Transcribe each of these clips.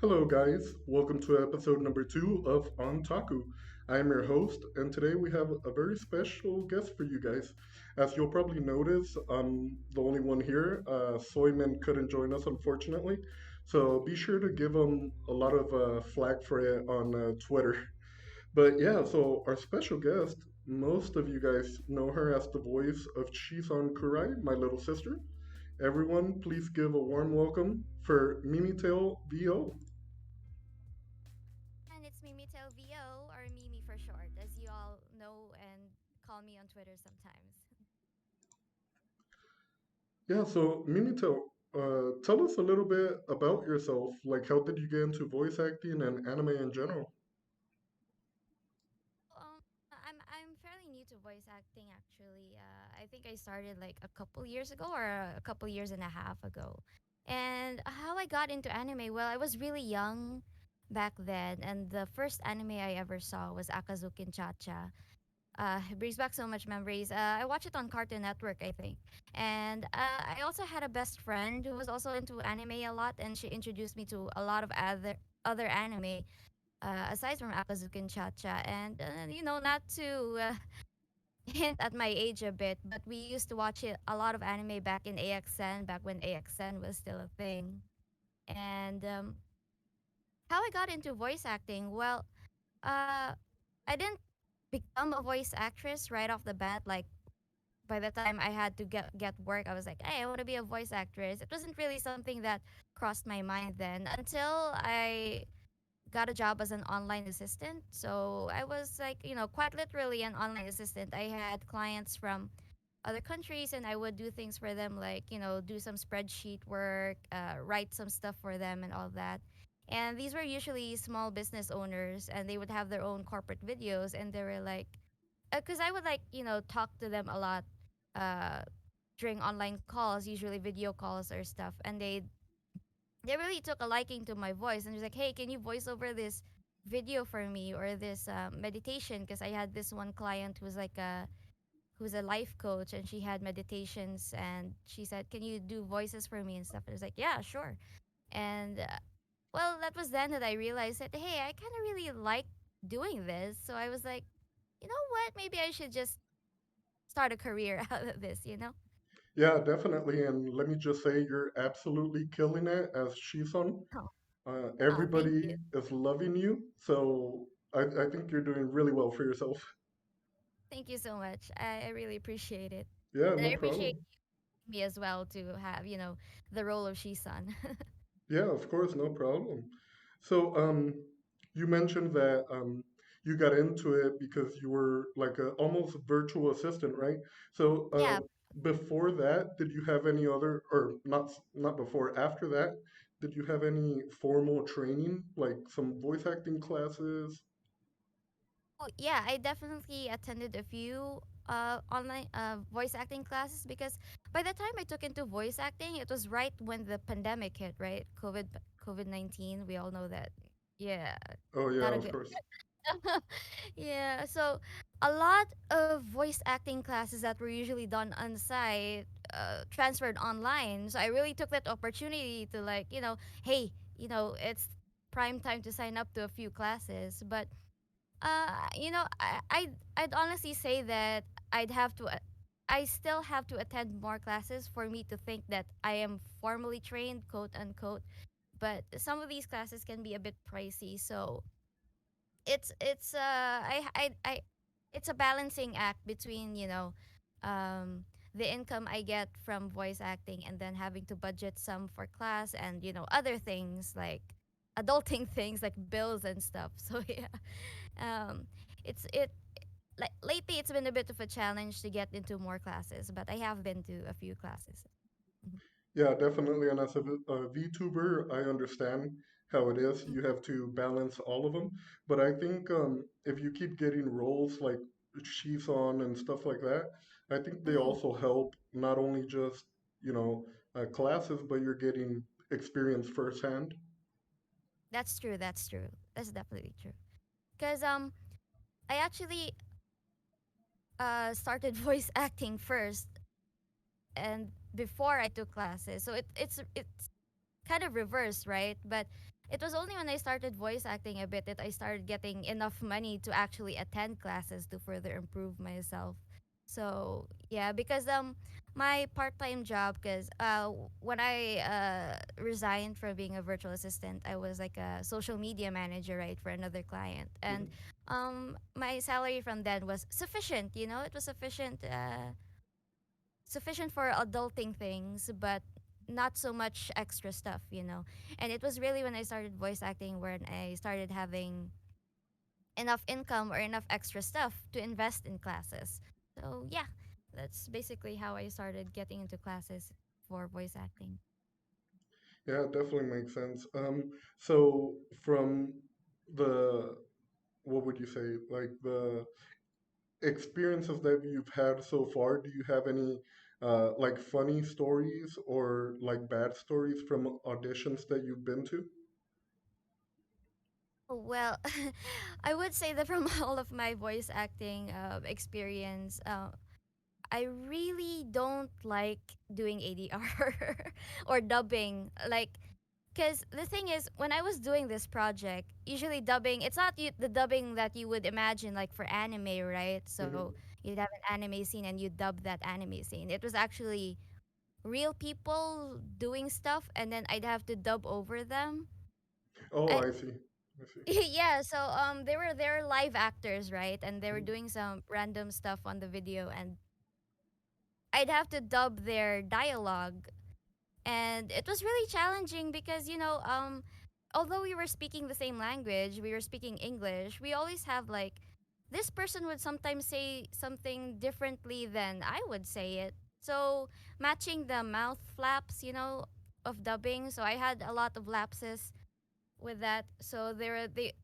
Hello, guys. Welcome to episode number two of Antaku. I am your host, and today we have a very special guest for you guys. As you'll probably notice, I'm the only one here. Soyman couldn't join us, unfortunately, so be sure to give him a lot of flack for it on Twitter. But yeah, so our special guest, most of you guys know her as the voice of Shison Kurai, my little sister. Everyone, please give a warm welcome for MimitaleVO. And it's MimitaleVO, or Mimi for short, as you all know and call me on Twitter sometimes. Yeah, so Mimito, tell us a little bit about yourself. Like, how did you get into voice acting and anime in general? I'm fairly new to voice acting actually. I think I started like a couple years ago or a couple years and a half ago. And how I got into anime, well, I was really young back then, and the first anime I ever saw was Akazukin Cha-Cha. It brings back so much memories. I watched it on Cartoon Network, I think. And I also had a best friend who was also into anime a lot, and she introduced me to a lot of other anime aside from Akazukin Cha-Cha. And not to hint at my age a bit, but we used to watch a lot of anime back in AXN, back when AXN was still a thing. And how I got into voice acting, well, uh, I didn't become a voice actress right off the bat. Like by the time I had to get work, I was like, hey, I want to be a voice actress. It wasn't really something that crossed my mind then until I got a job as an online assistant. So I was like, quite literally an online assistant. I had clients from other countries and I would do things for them like, do some spreadsheet work, write some stuff for them and all that. And these were usually small business owners and they would have their own corporate videos and they were like, because I would like, talk to them a lot uh, during online calls, usually video calls or stuff. And they really took a liking to my voice and was like, hey, can you voice over this video for me or this meditation? Because I had this one client who's a life coach and she had meditations and she said, can you do voices for me and stuff? And I was like, yeah, sure. And well, that was then that I realized that, hey, I kind of really like doing this. So I was like, you know what? Maybe I should just start a career out of this? Yeah, definitely. And let me just say, you're absolutely killing it as Shison. Oh, thank Everybody you. is loving you, so I think you're doing really well for yourself. Thank you so much. I really appreciate it. Yeah, And I no appreciate problem. me as well to have, the role of Shisan. Yeah, of course, no problem. So, you mentioned that you got into it because you were like a almost virtual assistant, right? So, Yeah. before that, did you have any other, or not before, after that, did you have any formal training, like some voice acting classes? Oh, yeah, I definitely attended a few online voice acting classes because by the time I took into voice acting, it was right when the pandemic hit, right? COVID-19, we all know that. Yeah, Oh yeah, not a of good. course. Yeah, so a lot of voice acting classes that were usually done on site transferred online. So I really took that opportunity to like, hey, it's prime time to sign up to a few classes. But I'd honestly say that I'd have to. I still have to attend more classes for me to think that I am formally trained, quote unquote. But some of these classes can be a bit pricey, so it's it's a balancing act between um the income I get from voice acting and then having to budget some for class and other things like adulting things like bills and stuff. So yeah, um it's it like lately it's been a bit of a challenge to get into more classes, but I have been to a few classes. Mhm. Yeah, definitely. And as a VTuber, I understand how it is. Mm. You have to balance all of them. But I think if you keep getting roles like Shison and stuff like that, I think they Mm. also help not only just, you know, classes, but you're getting experience firsthand. That's true, that's true, that's definitely true because I actually started voice acting first and before I took classes. So it's kind of reversed, right? But it was only when I started voice acting a bit that I started getting enough money to actually attend classes to further improve myself. So yeah, because my part-time job, because when I resigned from being a virtual assistant, I was like a social media manager, right, for another client. And Hmm. my salary from then was sufficient, it was sufficient for adulting things, but not so much extra stuff. And it was really when I started voice acting when I started having enough income or enough extra stuff to invest in classes. So yeah, that's basically how I started getting into classes for voice acting. Yeah, it definitely makes sense. So from the what would you say, like the experiences that you've had so far, do you have any like funny stories or like bad stories from auditions that you've been to? Well, I would say that from all of my voice acting experience, I really don't like doing ADR or dubbing. Like, because the thing is, when I was doing this project, usually dubbing, it's not the dubbing that you would imagine, like for anime, right? So Hmm. you'd have an anime scene and you dub that anime scene. It was actually real people doing stuff, and then I'd have to dub over them. Oh, I, I see. I see. yeah, so they were live actors, right? And they were doing some random stuff on the video, and I'd have to dub their dialogue, and it was really challenging because although we were speaking the same language, we were speaking English, we always have like this person would sometimes say something differently than I would say it. So matching the mouth flaps, of dubbing, so I had a lot of lapses with that. So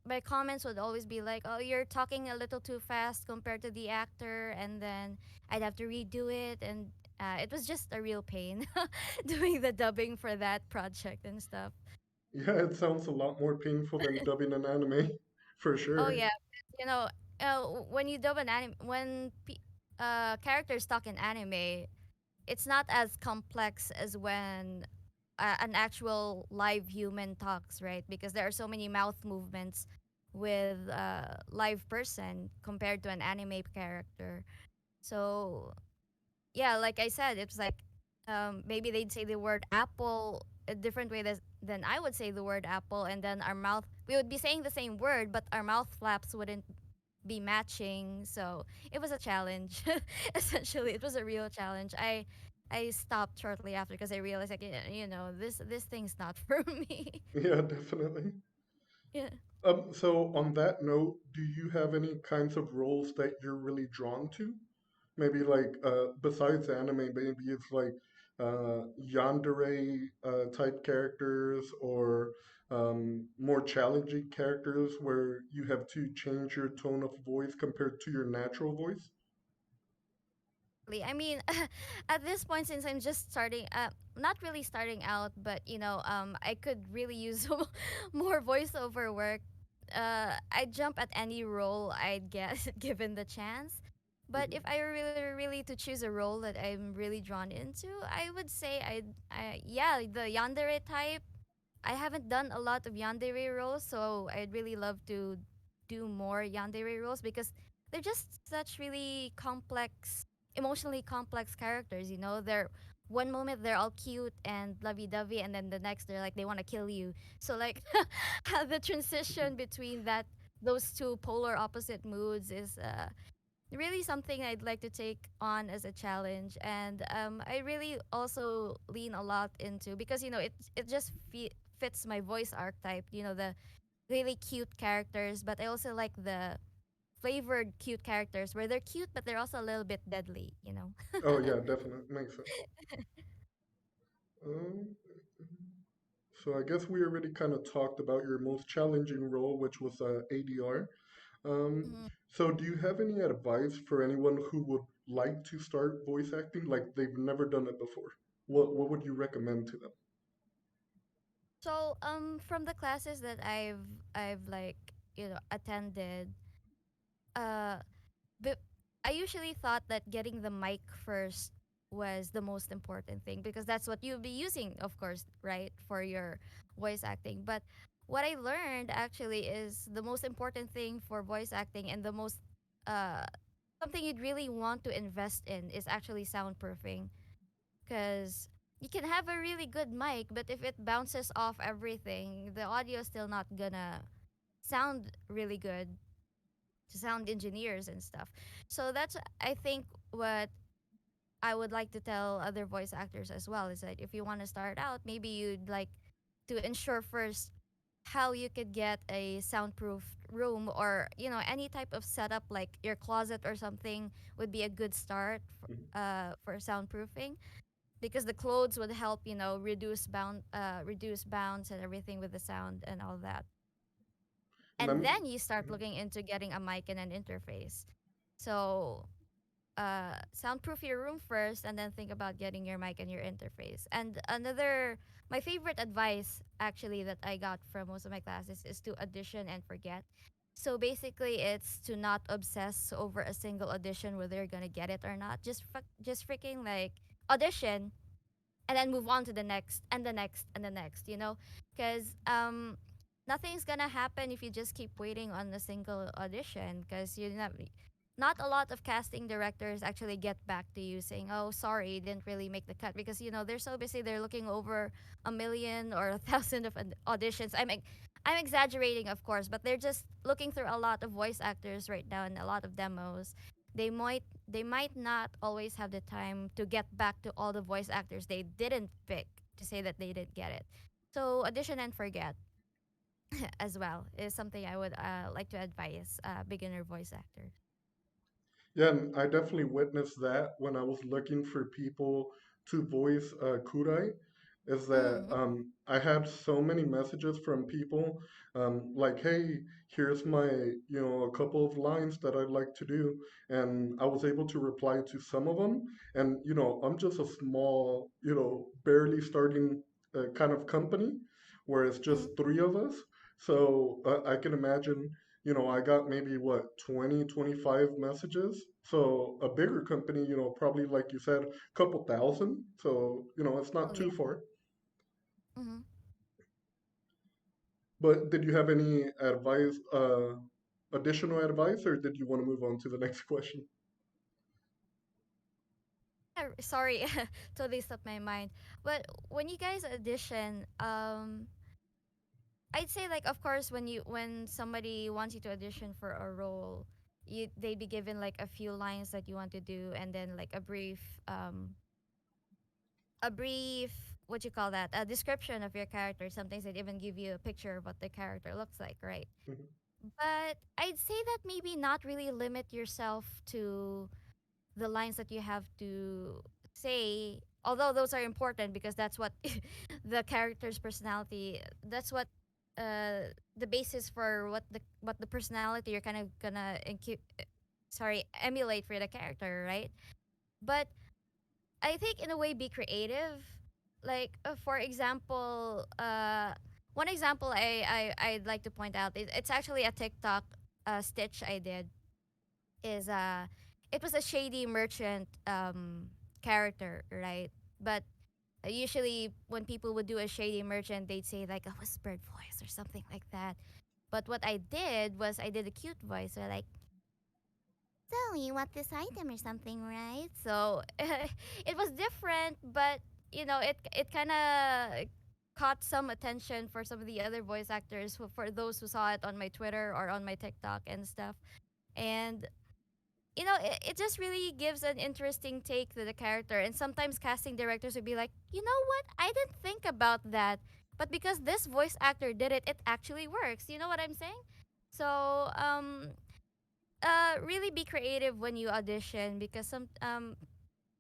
my comments would always be like, "Oh, you're talking a little too fast compared to the actor," and then I'd have to redo it, and it was just a real pain doing the dubbing for that project and stuff. Yeah, it sounds a lot more painful than dubbing an anime, for Oh sure. yeah, you know, when you dub an anime, when characters talk in anime, it's not as complex as when an actual live human talks, right? Because there are so many mouth movements with a live person compared to an anime character. So yeah, like I said, it's like maybe they'd say the word apple a different way than I would say the word apple, and then we would be saying the same word, but our mouth flaps wouldn't be matching. So it was a challenge. Essentially, it was a real challenge. I stopped shortly after because I realized like this thing's not for me. Yeah, definitely. Yeah. So on that note, do you have any kinds of roles that you're really drawn to? Maybe like besides anime, maybe it's like yandere type characters or more challenging characters where you have to change your tone of voice compared to your natural voice. I mean, at this point, since I'm just starting, not really starting out, but I could really use more voiceover work. I'd jump at any role I'd get given the chance. But if Hmm. I really to choose a role that I'm really drawn into, I would say yeah, the yandere type. I haven't done a lot of yandere roles, so I'd really love to do more yandere roles because they're just such really complex, emotionally complex characters. They're one moment they're all cute and lovey-dovey, and then the next they're like they want to kill you. So like, the transition between those two polar opposite moods is really something I'd like to take on as a challenge. And I really also lean a lot into because it just fits my voice archetype. The really cute characters, but I also like the flavored cute characters where they're cute but they're also a little bit deadly. Oh yeah, definitely makes sense. Um, so I guess we already kind of talked about your most challenging role, which was ADR. Um, Mhm. so do you have any advice for anyone who would like to start voice acting, like they've never done it before? What would you recommend to them? So from the classes that I've like attended, uh but I usually thought that getting the mic first was the most important thing because that's what you'll be using, of course, right, for your voice acting. But what I learned actually is the most important thing for voice acting and the most uh something you'd really want to invest in is actually soundproofing, because you can have a really good mic, but if it bounces off everything, the audio is still not gonna sound really good to sound engineers and stuff. So that's, I think, what I would like to tell other voice actors as well, is that if you want to start out, maybe you'd like to ensure first how you could get a soundproof room, or any type of setup like your closet or something would be a good start Mhm. for soundproofing, because the clothes would help reduce bounds and everything with the sound and all that. And And I'm then you start looking into getting a mic and an interface. So soundproof your room first, and then think about getting your mic and your interface. And my favorite advice actually that I got from most of my classes is to audition and forget. So basically, it's to not obsess over a single audition, whether you're gonna get it or not. Just freaking like audition, and then move on to the next and the next and the next, because nothing's gonna happen if you just keep waiting on a single audition, because not a lot of casting directors actually get back to you saying, oh, sorry, you didn't really make the cut, because they're so busy, they're looking over a million or a thousand of auditions. I'm exaggerating, of course, but they're just looking through a lot of voice actors right now and a lot of demos. They might not always have the time to get back to all the voice actors they didn't pick to say that they didn't get it. So audition and forget as well is something I would like to advise beginner voice actors. Yeah, and I definitely witnessed that when I was looking for people to voice Kurai. Is that Mm-hmm. I had so many messages from people like, "Hey, here's my a couple of lines that I'd like to do," and I was able to reply to some of them. And I'm just a small, barely starting kind of company where it's Mm-hmm. just three of us. So I can imagine I got maybe what 20, 25 messages. So a bigger company, probably like you said, a couple thousand. So, it's Oh not too yeah. far. Mm-hmm. But did you have any advice, additional advice, or did you want to move on to the next question? Sorry, totally slipped my mind. But when you guys audition, I'd say, like, of course, when somebody wants you to audition for a role, they'd be given like a few lines that you want to do, and then like a brief, what you call that, a description of your character. Sometimes they'd even give you a picture of what the character looks like, right? Mhm, But I'd say that maybe not really limit yourself to the lines that you have to say, although those are important because that's what the character's personality, that's what the basis for what the personality you're kind of gonna emulate for the character, right? But I think in a way be creative. Like, for example, one example I'd like to point out is, it's actually a TikTok stitch I did, is it was a shady merchant character, right? But usually when people would do a shady merchant, they'd say like a whispered voice or something like that. But what I did was I did a cute voice, so like, so you want this item or something, right? So it was different, but it kind of caught some attention for some of the other voice actors, for those who saw it on my Twitter or on my TikTok and stuff. And it just really gives an interesting take to the character. And sometimes casting directors would be like, you know what? I didn't think about that. But because this voice actor did it, it actually works. You know what I'm saying? So, really be creative when you audition, because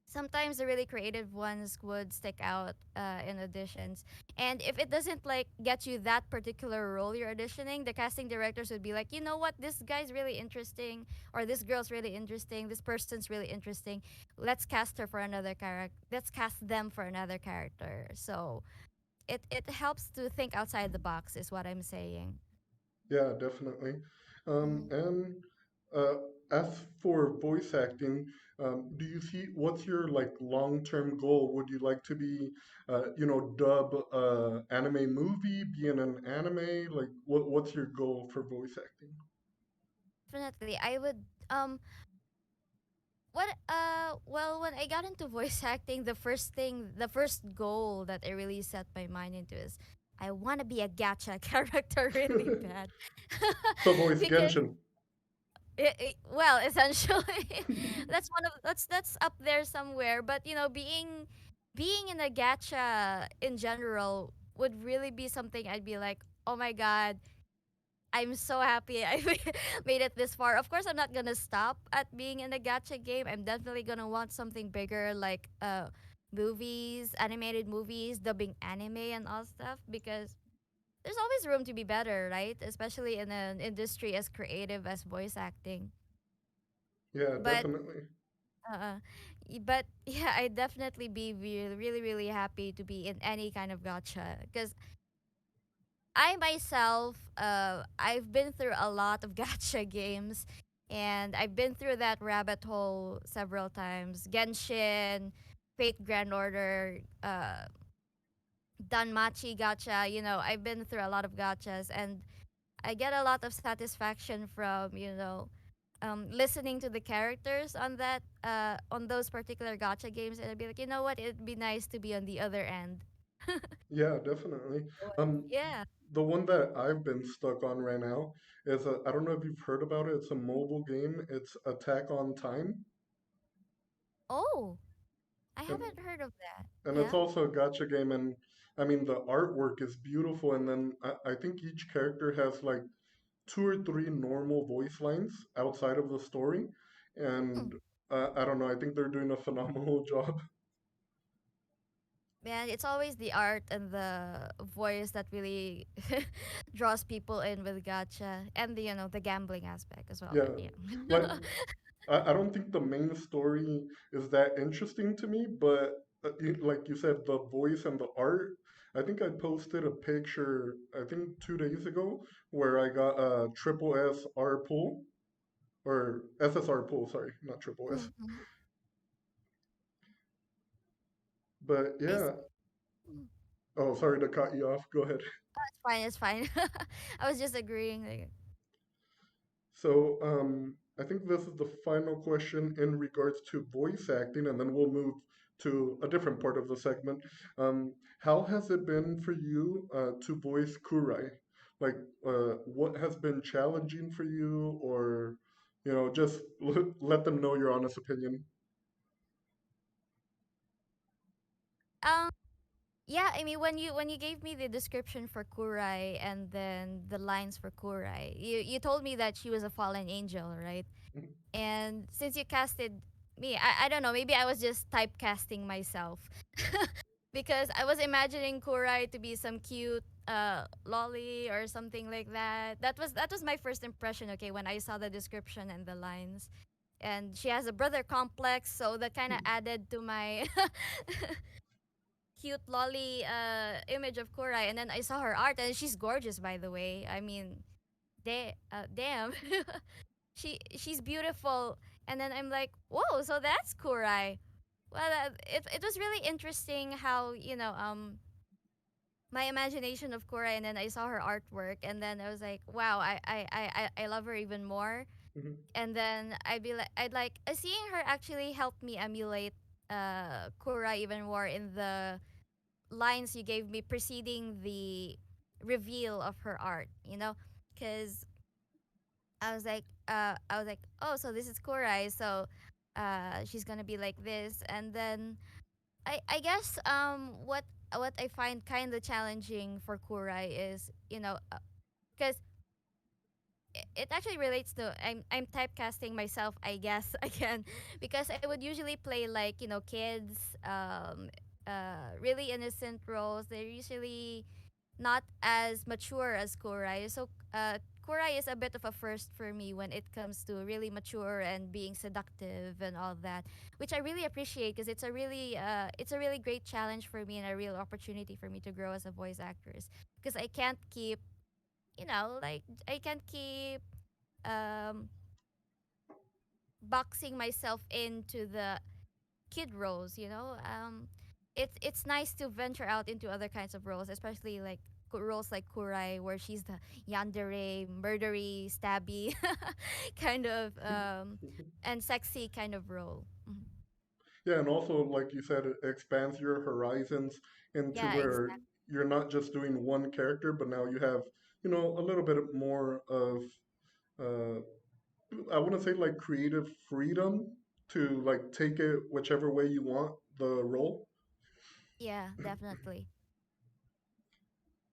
sometimes the really creative ones would stick out in auditions. And if it doesn't like get you that particular role you're auditioning, the casting directors would be like, you know what, this guy's really interesting, or this girl's really interesting, this person's really interesting. Let's cast her for another character. Let's cast them for another character. So it helps to think outside the box, is what I'm saying. yeah, definitely. Mm-hmm. And uh, as for voice acting, do you see what's your like long-term goal? Would you like to be, dub anime movie, be in an anime? Like, what's your goal for voice acting? Definitely, I would. What? Well, when I got into voice acting, the first goal that I really set my mind into is I want to be a gacha character really bad, So voice because Genshin. well, essentially, that's up there somewhere. But being in a gacha in general would really be something I'd be like, oh my god, I'm so happy I made it this far. Of course, I'm not gonna stop at being in a gacha game. I'm definitely gonna want something bigger, like movies, animated movies, dubbing anime and all stuff, because there's always room to be better, right? Especially in an industry as creative as voice acting. Yeah, But definitely. uh, but yeah, I'd definitely be really, really, really happy to be in any kind of gacha, because I myself, I've been through a lot of gacha games, and I've been through that rabbit hole several times. Genshin, Fate Grand Order, Danmachi gacha. I've been through a lot of gachas, and I get a lot of satisfaction from listening to the characters on those particular gacha games, and I'd be like, you know what, it'd be nice to be on the other end. Yeah, definitely. Um, Yeah. the one that I've been stuck on right now is I don't know if you've heard about it. It's a mobile game. It's Attack on Time, Oh, I and haven't heard of that. it's Yeah. also a gacha game. And I mean, the artwork is beautiful. And then I think each character has like two or three normal voice lines outside of the story. Hmm. And I don't know. I think they're doing a phenomenal job. Man, it's always the art and the voice that really draws people in with gacha, and the gambling aspect as well. Yeah, But yeah. like I don't think the main story is that interesting to me, but like you said, the voice and the art. I think I posted a picture, I think 2 days ago, where I got a triple S R pull, or SSR pull, sorry, not triple S. Mhm. But I see. yeah, Mm. oh, sorry to cut you off. Go ahead. It's fine. It's fine. I was just agreeing. Like, So, I think this is the final question in regards to voice acting, and then we'll move to a different part of the segment. How has it been for you to voice Kurai? Like, what has been challenging for you, or, just let them know your honest opinion. um, yeah. I mean, when you gave me the description for Kurai and then the lines for Kurai, you told me that she was a fallen angel, right? Mhm. And since you casted me, I don't know, maybe I was just typecasting myself. Because I was imagining Kurai to be some cute lolly or something like that. That was my first impression, okay, when I saw the description and the lines. And she has a brother complex, so that kind of added to my cute lolly image of Kurai. And then I saw her art, and she's gorgeous, by the way. I mean, damn. She's beautiful. And then I'm like, whoa, so that's Kurai. Well, it was really interesting how my imagination of Kurai, and then I saw her artwork, and then I was like, wow, I love her even more. Mhm. And then I'd like seeing her actually help me emulate Kurai even more in the lines you gave me preceding the reveal of her art, because I was like, oh, so this is Kurai, so she's gonna be like this. And then I guess what I find kind of challenging for Kurai is, because it actually relates to I'm typecasting myself, I guess, again, because I would usually play like kids, really innocent roles. They're usually not as mature as Kurai. So Kurai is a bit of a first for me when it comes to really mature and being seductive and all that, which I really appreciate, because it's a really great challenge for me and a real opportunity for me to grow as a voice actress, because I can't keep, like I can't keep um boxing myself into the kid roles, you know. It's nice to venture out into other kinds of roles, especially like roles like Kurai, where she's the yandere, murdery, stabby kind of and sexy kind of role. Mhm. Yeah, and also, like you said, it expands your horizons into Yeah, where you're not just doing one character, but now you have, a little bit more of, uh, I want to say like creative freedom to like take it whichever way you want the role. yeah, definitely.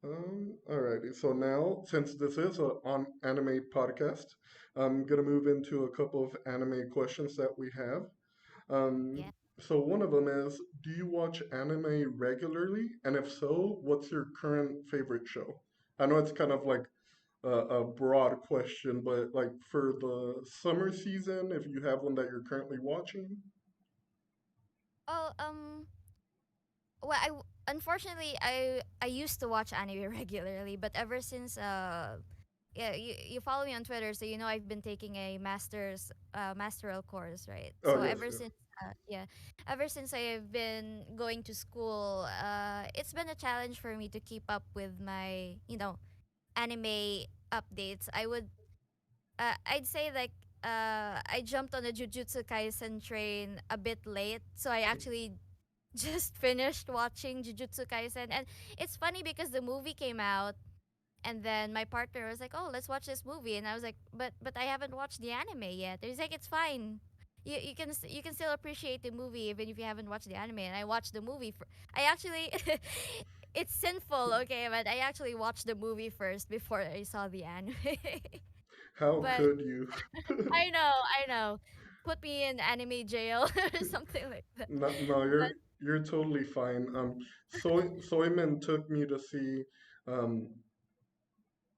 Alrighty, so now since this is a on anime podcast, I'm gonna move into a couple of anime questions that we have. Um, Yeah. so one of them is, do you watch anime regularly? And if so, what's your current favorite show? I know it's kind of like a broad question, but like for the summer season, if you have one that you're currently watching. Oh, well, unfortunately I used to watch anime regularly, but ever since yeah, you follow me on Twitter, so you know I've been taking a masteral course, right? Oh So yes, ever yes. since yeah, ever since I've been going to school, it's been a challenge for me to keep up with my, anime updates. I'd say like I jumped on the Jujutsu Kaisen train a bit late, so I actually just finished watching Jujutsu Kaisen, and it's funny because the movie came out, and then my partner was like, "Oh, let's watch this movie," and I was like, "But I haven't watched the anime yet." And he's like, "It's fine. You can still appreciate the movie even if you haven't watched the anime." And I watched the movie. I actually, it's sinful, okay, but I actually watched the movie first before I saw the anime. How But could you? I know, put me in anime jail or something like that. No, no, But you're totally fine. Soyman took me to see um,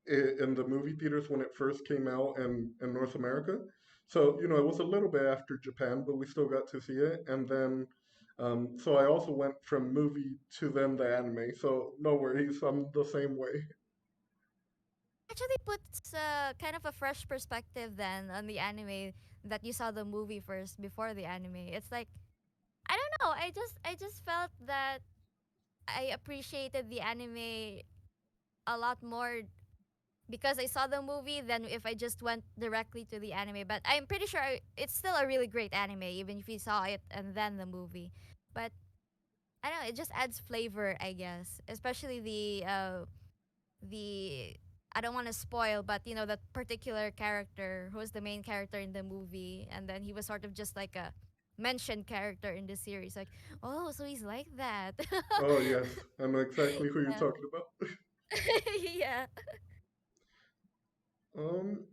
in the movie theaters when it first came out in North America. So, it was a little bit after Japan, but we still got to see it. And then, so I also went from movie to then the anime. So, no worries, I'm the same way. actually puts kind of a fresh perspective then on the anime that you saw the movie first before the anime. It's like I don't know. I just felt that I appreciated the anime a lot more because I saw the movie than if I just went directly to the anime. But I'm pretty sure it's still a really great anime, even if you saw it and then the movie. But I don't know. It just adds flavor, I guess, especially the I don't want to spoil, but you know that particular character who was the main character in the movie, and then he was sort of just like a mentioned character in the series. Like, oh, so he's like that. Oh, yes, I know exactly who you're Yeah. talking about. Yeah. Um,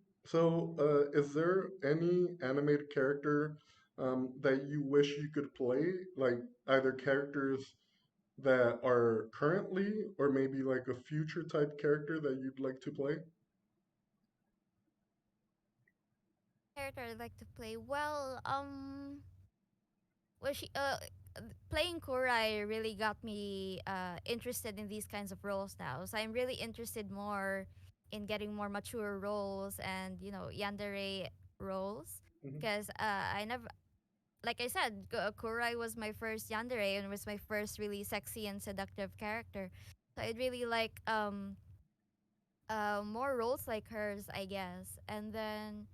is there any animated character that you wish you could play? Like either characters that are currently or maybe like a future type character that you'd like to play? Character I'd like to play. Well, playing Kurai really got me interested in these kinds of roles now. So I'm really interested more in getting more mature roles and yandere roles Hmm. because I never, like I said, Kurai was my first yandere and was my first really sexy and seductive character. So I'd really like more roles like hers, I guess. And then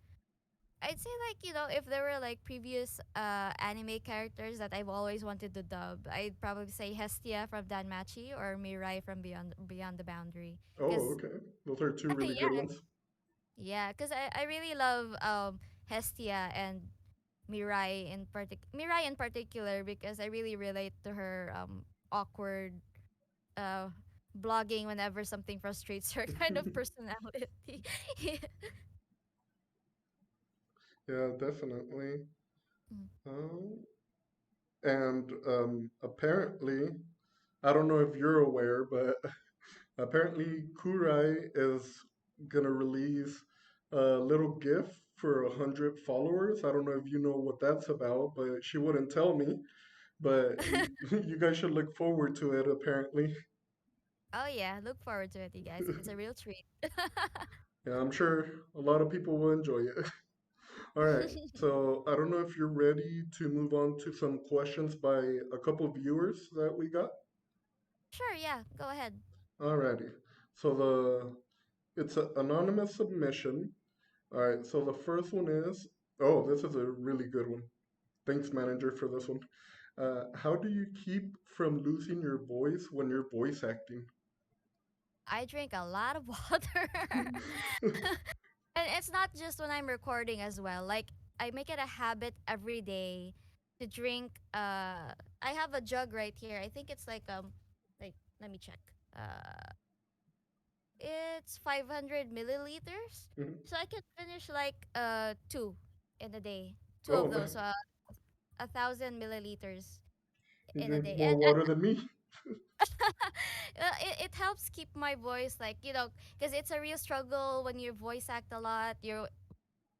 I'd say like if there were like previous anime characters that I've always wanted to dub, I'd probably say Hestia from Danmachi or Mirai from Beyond the Boundary. Oh, Cause okay. Those are two really good yeah, ones. yeah, cause I really love Hestia and Mirai in particular because I really relate to her awkward uh blogging whenever something frustrates her kind of personality. Yeah, definitely. Mm. Um, and apparently, I don't know if you're aware, but apparently Kurai is gonna release a little gift for 100 followers. I don't know if you know what that's about, but she wouldn't tell me. But you guys should look forward to it. Apparently, Oh yeah, look forward to it, you guys. It's a real treat. yeah, I'm sure a lot of people will enjoy it. All right. So I don't know if you're ready to move on to some questions by a couple of viewers that we got. Sure, yeah, go ahead. Alrighty. So it's an anonymous submission. All right. So the first one is, oh, this is a really good one. Thanks, manager, for this one. How do you keep from losing your voice when you're voice acting? I drink a lot of water. And it's not just when I'm recording as well. Like I make it a habit every day to drink I have a jug right here. I think it's like let me check. Uh it's 500 milliliters. Mhm. So I can finish like two in a day. Two Oh of man, those 1,000 milliliters you in a drink day. more water than me. It helps keep my voice like because it's a real struggle when you voice act a lot. Your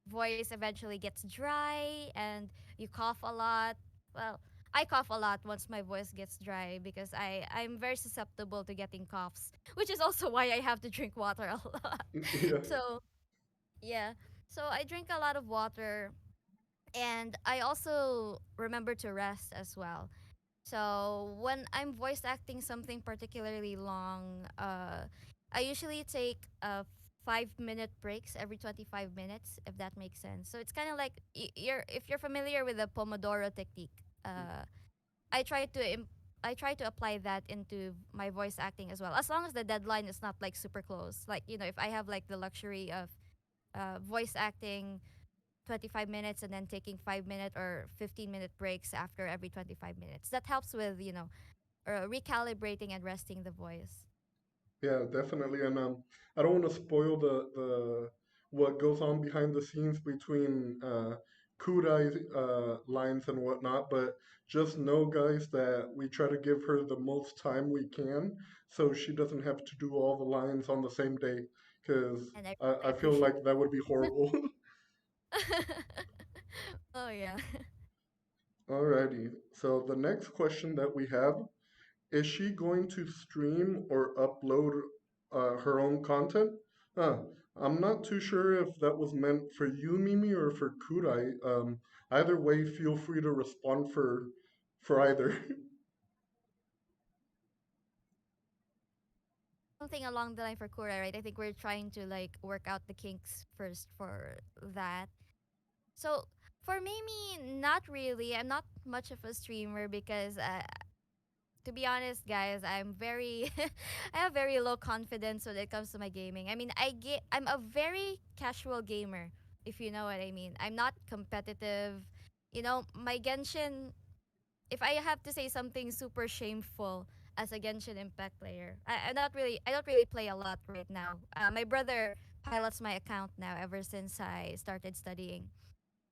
voice eventually gets dry and you cough a lot. Well, I cough a lot once my voice gets dry because I'm very susceptible to getting coughs, which is also why I have to drink water a lot. Yeah. So yeah, so I drink a lot of water, and I also remember to rest as well. So when I'm voice acting something particularly long, I usually take 5 minute breaks every 25 minutes, if that makes sense. So it's kind of like you're if you're familiar with the Pomodoro technique. I try to I try to apply that into my voice acting as well. As long as the deadline is not like super close. Like, if I have like the luxury of voice acting 25 minutes and then taking 5 minute or 15-minute breaks after every 25 minutes. That helps with, recalibrating and resting the voice. Yeah, definitely. And I don't want to spoil the what goes on behind the scenes between Kurai lines and whatnot, but just know, guys, that we try to give her the most time we can so she doesn't have to do all the lines on the same day, because And I I feel appreciate like that would be horrible. Oh yeah. Alrighty. So the next question that we have, is she going to stream or upload her own content? Uh, I'm not too sure if that was meant for you, Mimi, or for Kurai. Either way, feel free to respond for either. Something along the line for Kura, right? I think we're trying to like work out the kinks first for that. So for Mimi, not really. I'm not much of a streamer because to be honest, guys, I have very low confidence when it comes to my gaming. I mean, I'm a very casual gamer, if you know what I mean. I'm not competitive. My Genshin, if I have to say something super shameful as a Genshin Impact player, I don't really play a lot right now. My brother pilots my account now ever since I started studying.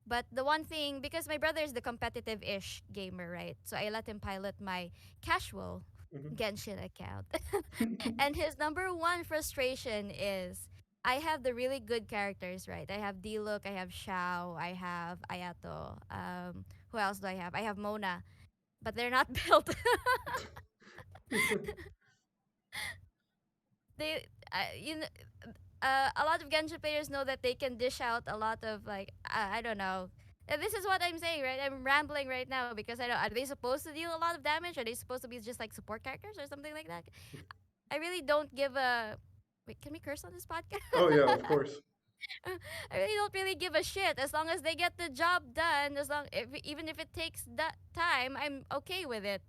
But the one thing, because my brother is the competitive ish gamer, right? So I let him pilot my casual Genshin account. And his number one frustration is I have the really good characters, right? I have Diluc, I have Xiao, I have Ayato. Who else do I have? I have Mona, but they're not built. they, you know, a lot of Genshin players know that they can dish out a lot of like I don't know. And this is what I'm saying, right? I'm rambling right now because I don't. Are they supposed to deal a lot of damage? Are they supposed to be just like support characters or something like that? I really don't give a. Wait, can we curse on this podcast? Oh yeah, of course. I really don't really give a shit as long as they get the job done. Even if it takes that time, I'm okay with it.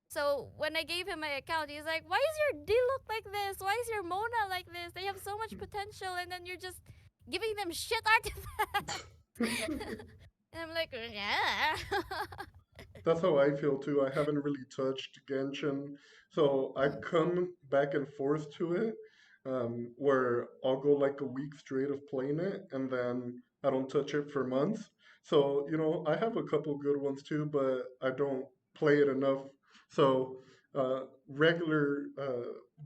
So when I gave him my account, he's like, "Why is your D look like this? Why is your Mona like this? They have so much potential, and then you're just giving them shit artifacts." And I'm like, "Yeah." That's how I feel too. I haven't really touched Genshin, so I Mm. come back and forth to it, where I'll go like a week straight of playing it, and then I don't touch it for months. So, I have a couple good ones too, but I don't play it enough. So, regular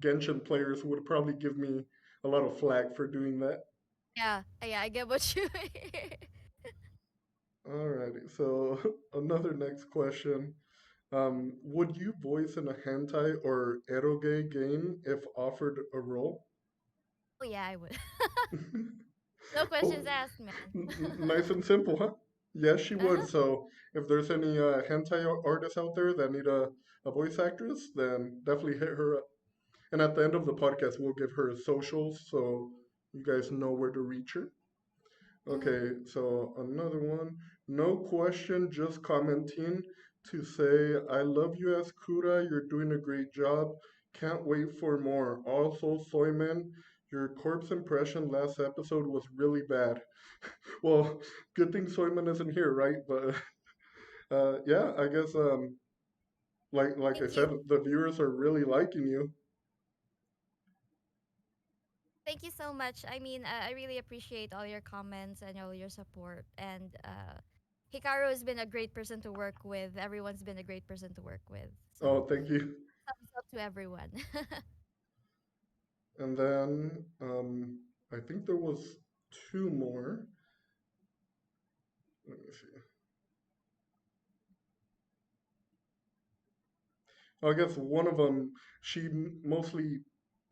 Genshin players would probably give me a lot of flack for doing that. Yeah, yeah, I get what you mean. Alrighty, so another next question. Would you voice in a hentai or eroge game if offered a role? Oh yeah, I would. No Oh, questions asked, man. nice and simple, huh? Yes, she would. Uh-huh. So if there's any hentai artists out there that need a voice actress, then definitely hit her up. And at the end of the podcast, we'll give her socials so you guys know where to reach her. Hmm. Okay, so another one. No question, just commenting to say, I love you as Kura. You're doing a great job. Can't wait for more. Also, Soyman, your corpse impression last episode was really bad. Well, good thing Soyman isn't here, right? But yeah, I guess like I Thank you. said, the viewers are really liking you. Thank you so much. I mean, I really appreciate all your comments and all your support. And Hikaru has been a great person to work with. Everyone's been a great person to work with. Oh, So thank you. thumbs up to everyone. And then I think there was two more. Let me see. I guess one of them she mostly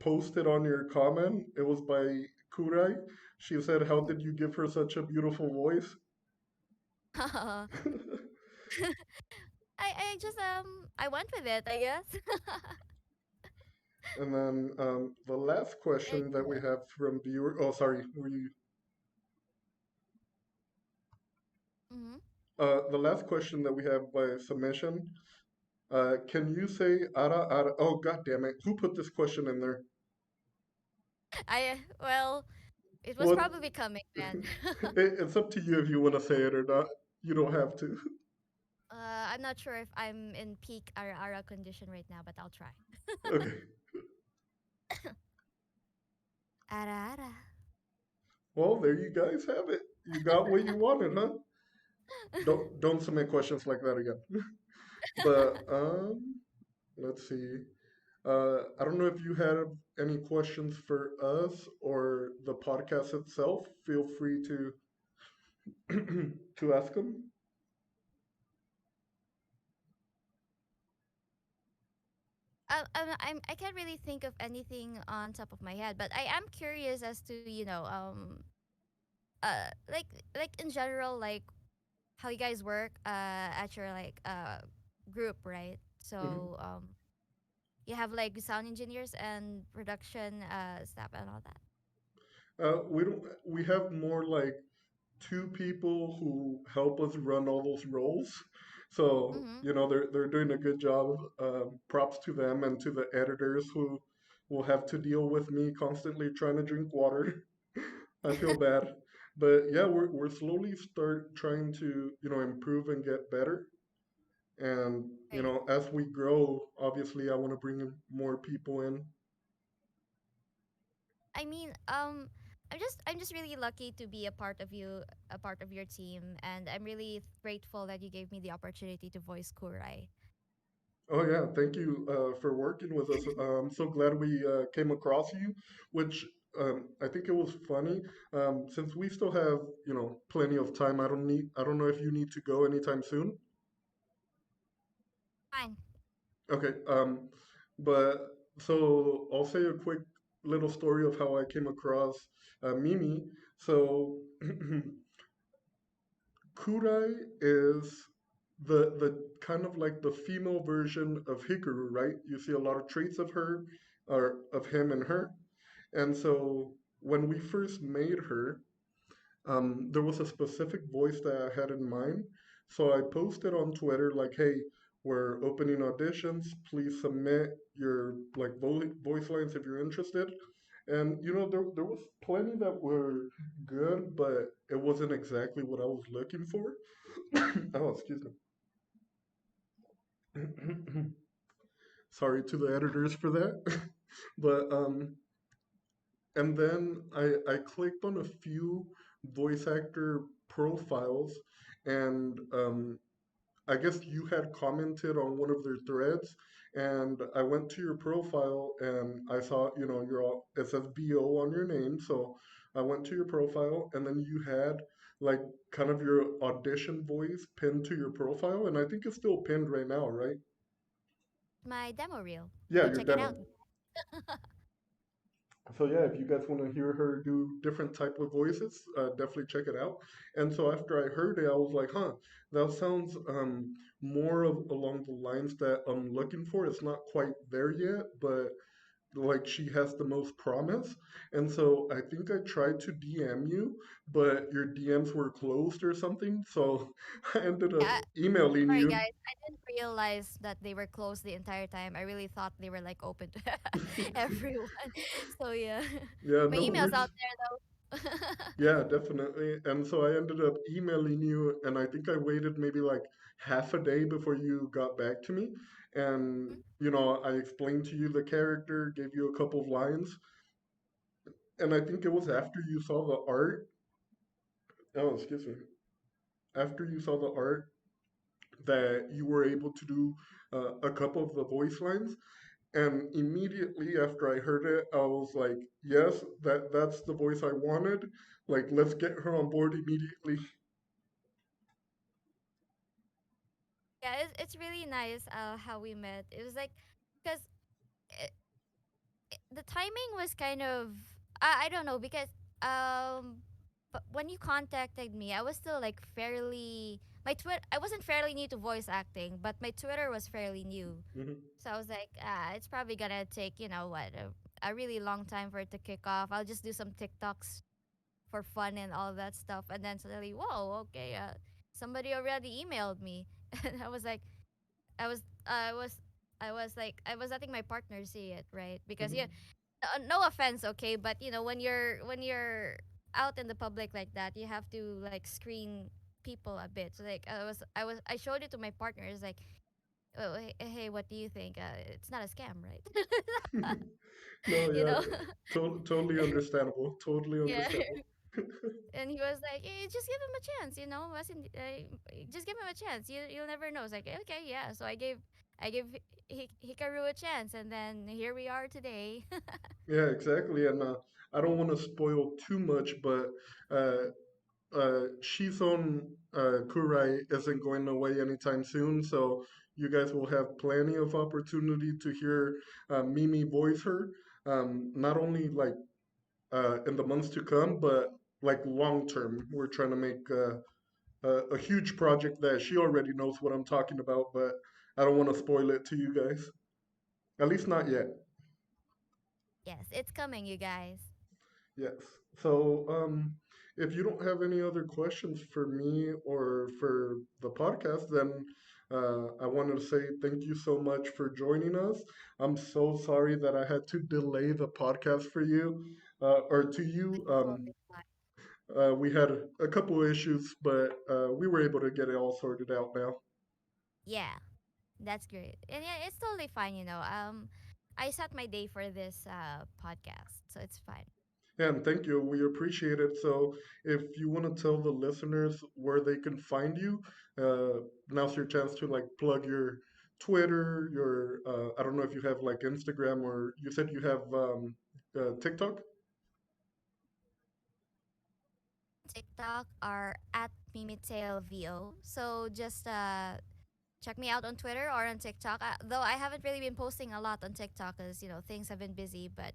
posted on your comment. It was by Kurai. She said, "How did you give her such a beautiful voice?" I I just I went with it, I guess. And then the last Very question that we good. have from viewer. Oh, sorry. Hmm. The last question that we have by submission. Can you say ara ara? Oh, god damn it! Who put this question in there? I well, it was Well, probably coming, man. it's up to you if you want to say it or not. You don't have to. I'm not sure if I'm in peak Ara Ara condition right now, but I'll try. Okay. Ara Ara. Well, there you guys have it. You got what you wanted, huh? Don't submit questions like that again. But let's see. I don't know if you have any questions for us or the podcast itself. Feel free to to ask them. I can't really think of anything on top of my head, but I am curious as to like in general, like how you guys work at your like group, right? Mhm. So you have like sound engineers and production staff and all that. We don't. We have more like two people who help us run all those roles. So Mm-hmm. they're doing a good job. Props to them and to the editors who will have to deal with me constantly trying to drink water. I feel bad, but yeah, we're slowly start trying to improve and get better. And Right. as we grow, obviously, I want to bring in more people in. I mean, I'm just really lucky to be a part of your team, and I'm really grateful that you gave me the opportunity to voice Kurai. Oh yeah, thank you for working with us. I'm so glad we came across you, which I think it was funny. Since we still have plenty of time, I don't know if you need to go anytime soon. Fine. Okay, but so I'll say a quick little story of how I came across Mimi. So Kurai is the kind of like the female version of Hikaru, right? You see a lot of traits of her or of him and her. And so when we first made her, there was a specific voice that I had in mind. So I posted on Twitter like, "Hey, we're opening auditions. Please submit your like voice lines if you're interested." And there was plenty that were good, but it wasn't exactly what I was looking for. Oh, excuse me. Sorry to the editors for that. But and then I clicked on a few voice actor profiles, and I guess you had commented on one of their threads, and I went to your profile and I saw, it says BO on your name, so I went to your profile, and then you had like kind of your audition voice pinned to your profile, and I think it's still pinned right now, right? My demo reel. Yeah, Go your check it demo. out. So yeah, if you guys want to hear her do different type of voices, definitely check it out. And so after I heard it, I was like, huh, that sounds more of along the lines that I'm looking for. It's not quite there yet, but like she has the most promise. And so I think I tried to DM you, but your DMs were closed or something. So I ended up Yeah, emailing sorry you. guys. I didn't realize that they were closed the entire time. I really thought they were like open to everyone. So yeah. Yeah, My no email's worries. out there though. Yeah, definitely. And so I ended up emailing you, and I think I waited maybe like half a day before you got back to me. And, I explained to you the character, gave you a couple of lines, and I think it was after you saw the art. Oh, excuse me. After you saw the art that you were able to do a couple of the voice lines. And immediately after I heard it, I was like, yes, that's the voice I wanted. Like, let's get her on board immediately. Yeah, it's really nice how we met. It was like because the timing was kind of I don't know because but when you contacted me, I was still like fairly my Twitter. I wasn't fairly new to voice acting, but my Twitter was fairly new. Hmm. So I was like, it's probably gonna take a really long time for it to kick off. I'll just do some TikToks for fun and all that stuff, and then suddenly, whoa, okay, somebody already emailed me, and I was like, I was I was I was letting my partner see it, right? Because yeah, Hmm. no offense, okay, but when you're out in the public like that, you have to like screen people a bit. So like I showed it to my partner. It's like, oh, hey, what do you think? It's not a scam, right? No, you yeah, know? totally understandable. Totally Yeah. understandable. And he was like, just give him a chance, just give him a chance. You'll never know. It's like, okay, yeah. So I gave Hikaru a chance, and then here we are today. Yeah, exactly. And I don't want to spoil too much, but uh, Shison Kurai isn't going away anytime soon, so you guys will have plenty of opportunity to hear Mimi voice her. Not only like in the months to come, but like long term. We're trying to make a huge project that she already knows what I'm talking about, but I don't want to spoil it to you guys. At least not yet. Yes, it's coming, you guys. Yes. So, if you don't have any other questions for me or for the podcast, then I wanted to say thank you so much for joining us. I'm so sorry that I had to delay the podcast for you or to you. It's totally fine. We had a couple of issues, but we were able to get it all sorted out now. Yeah, that's great. And yeah, it's totally fine, I set my day for this podcast, so it's fine. And thank you. We appreciate it. So, if you want to tell the listeners where they can find you, now's your chance to like plug your Twitter, your I don't know if you have like Instagram or you said you have TikTok. TikTok are at MimitaleVO. So just check me out on Twitter or on TikTok. Though I haven't really been posting a lot on TikTok because things have been busy, but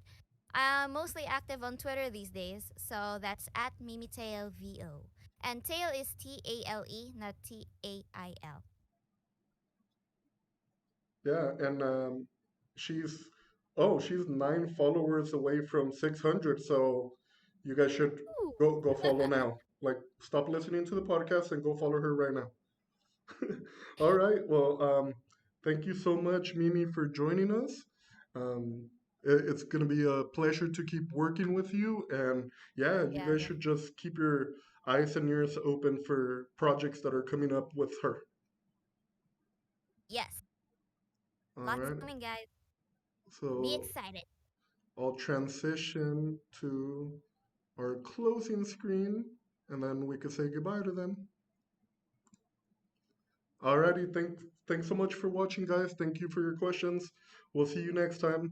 I'm mostly active on Twitter these days. So that's at MimitaleVO. And tail is TALE, not TAIL. Yeah, and she's she's 9 followers away from 600. So you guys should Ooh. go follow now. Like, stop listening to the podcast and go follow her right now. All right. Well, thank you so much, Mimi, for joining us. It's going to be a pleasure to keep working with you. And yeah, you Yeah, guys yeah. should just keep your eyes and ears open for projects that are coming up with her. Yes. All Lots right. coming, guys. Be So excited. I'll transition to our closing screen and then we can say goodbye to them. Alrighty. Thanks so much for watching, guys. Thank you for your questions. We'll see you next time.